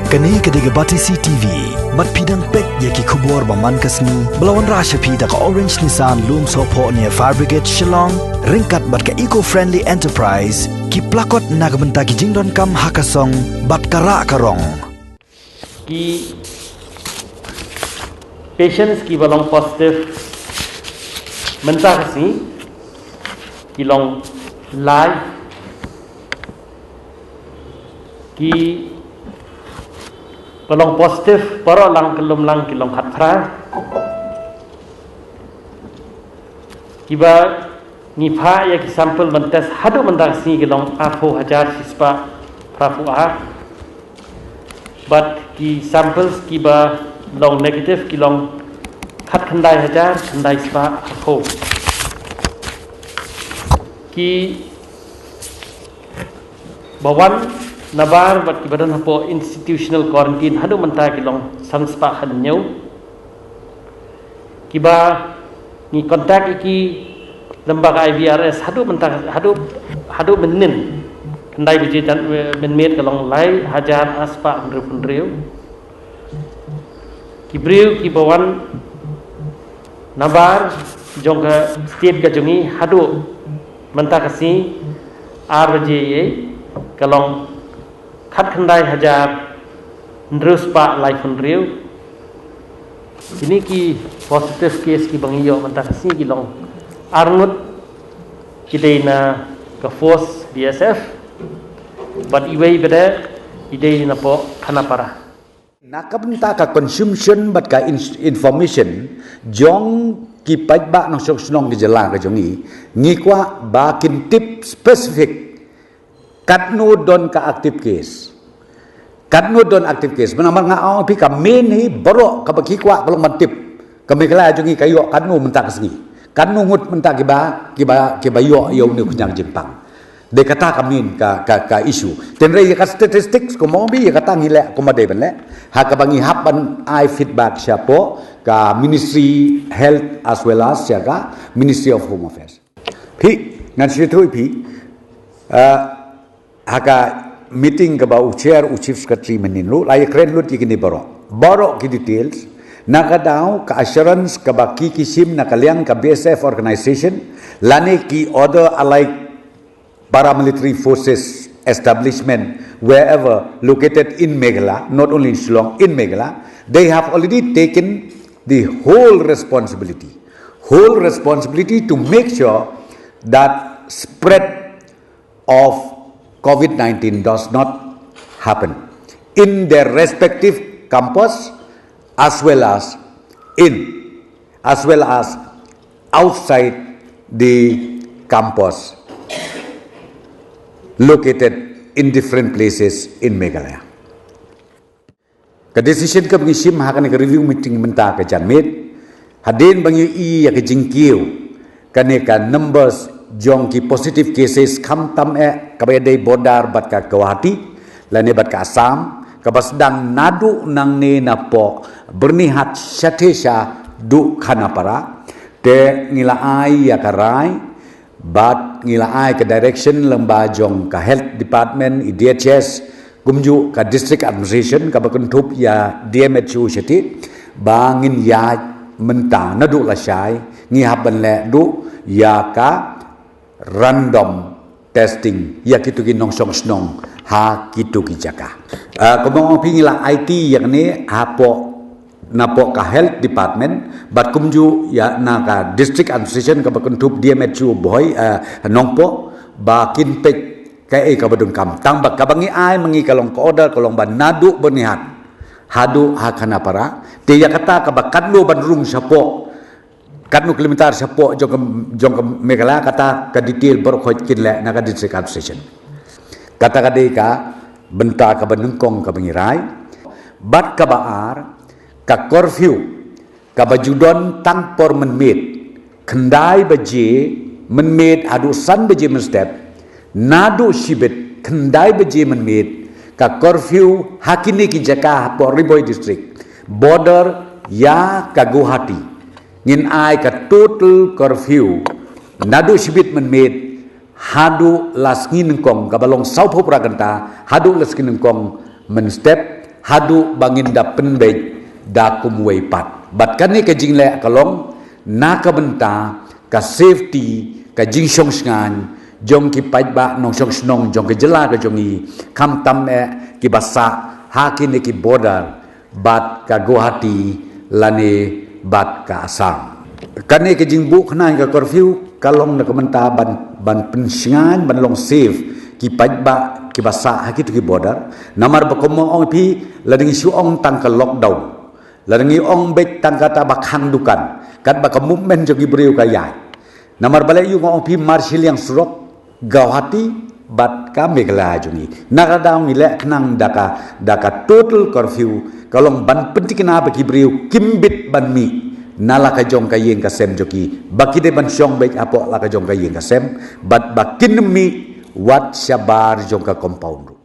Kani kediga bati CTV, mat pidang pek yaki kubur baman kasni, belawan rasha pida ka Orange Nissan Loom Sopo near Fire Brigade Shillong, ringkat bat ka eco-friendly enterprise, ki plakot nagbenta ki jingdon kam hakasong, bat kara karong. Ki patients ki balong positive menta kasni, ki long live, ki balong positif para lang kelum lang kilong hatra kiba nipha ya ki sampel mentes hadu mendak si kilong apo hajar sispa prafu but ki samples kiba long negative kilong khat khandai hajar khandai spa apo ki bawan nabar bat ki badan hapo institutional quarantine hadu menta kilong sanspa hanyau kiba ni kontak iki lembaga IVRS hadu menta hadu menin kendai biji dan menmet kilong lai hajar aspa hundriu kibriu ki bawan nabar jongga state gajongi hadu menta kasi RJA kalong khat khandai hajar ndrus pa lai fundriu ini ki positive case ki bangiyo manta kasi ki long arnut kideina ka force BSF but iwei beda ideina po khanapara nakabenta ka consumption bat ka information jong ki pajba nong sok ki jela ka jongi ngikwa ba kin tip specific katno don ka active case katno don active case menamar nga pi ka main hi boro ka bakikwa kalong mantip kami kala jungi kayo katno mentak sengi katno ngut mentak kiba yo ni kunyang jimpang de kata kamin ka issue tenre ka statistics ko mobi kata ngile ko made benle ha ka bangi hapan I feedback siapo ka ministry health as well as siaga ministry of home affairs pi ngan situ pi haka meeting ke bau chair chief secretary meninlu lai kren lut ikini borok ki details nakadau ka assurance ka baki kisim nakaliang ka BSF organization lani ki order alike paramilitary forces establishment wherever located in Meghalaya, not only in Shillong, in Meghalaya, they have already taken the whole responsibility to make sure that spread of COVID-19 does not happen in their respective campus as well as outside the campus located in different places in Meghalaya. Ka decision ka bangisim hakan ka review meeting menta ka janmit hadin bangi i ya ka jingkiu kane ka numbers jong ki positive cases kam tam kabede bodar bat ka Guwahati lane bat ka Assam kabasdang nadu nang ne napo bernihat syatesha du khanapara te ngilaai ya karai bat ngilaai ke direction lemba jong ka health department IDHS gumju ka district administration ka bakuntup ya DMHU syati bangin ya menta nadu lasai ngihaban le du ya ka random testing ya kitu ki nongsong snong ha kitu ki jaka komong pingila IT yang ni hapo napo ka health department bat kumju ya na ka district administration ka bakuntup DMHU boy nongpo ba kinpek ka ka badung kam tambak ka bangi ai mangi kalong ko order kalong ban nadu benihat hadu hakana para te ya kata ka bakadlo banrung sapo katnu kilometer sapo jong Meghalaya kata ka detail berkhoj kinle na ka district administration kata ka benta ka banengkong ka bangirai bat ka baar ka curfew ka bajudon tangpor menmet kendai baje menmet adu san baje menstep nadu shibet kendai baje menmet ka curfew hakini ki jaka por Riboy district border ya ka Guwahati ngin ai ka total curfew nadu shibit menmet hadu las ngin kong kabalong saupo praganta hadu las ngin kong men step hadu bangin da penbej da kumway pat bat kani ka jingle kalong na ka benta ka safety ka jingsong ngan jong ki pait ba nong song snong jong ke jela ka jongi kam tam ki basa hakin ki border bat ka Guwahati lane bat ka Assam kani ke jingbu khna ka curfew kalong na kamenta ban pensingan ban long safe ki pait ba ki basa hakit ki border namar ba komo ong pi lading su ong tang ka lockdown lading ong bet tang kata bakhang dukan kat ba ka movement jo gibreu ka yai namar balai yu ong pi marshal yang surok Guwahati bat ka Meghalaya jungi nakadaw ni lek nang daka total curfew kalong ban pentik na ba gibreu kimbit ban mi nala ka jong ka yeng ka sem joki bakide ban syong bet apo la ka jong ka yeng ka sem bat bakin mi wat syabar jong ka compound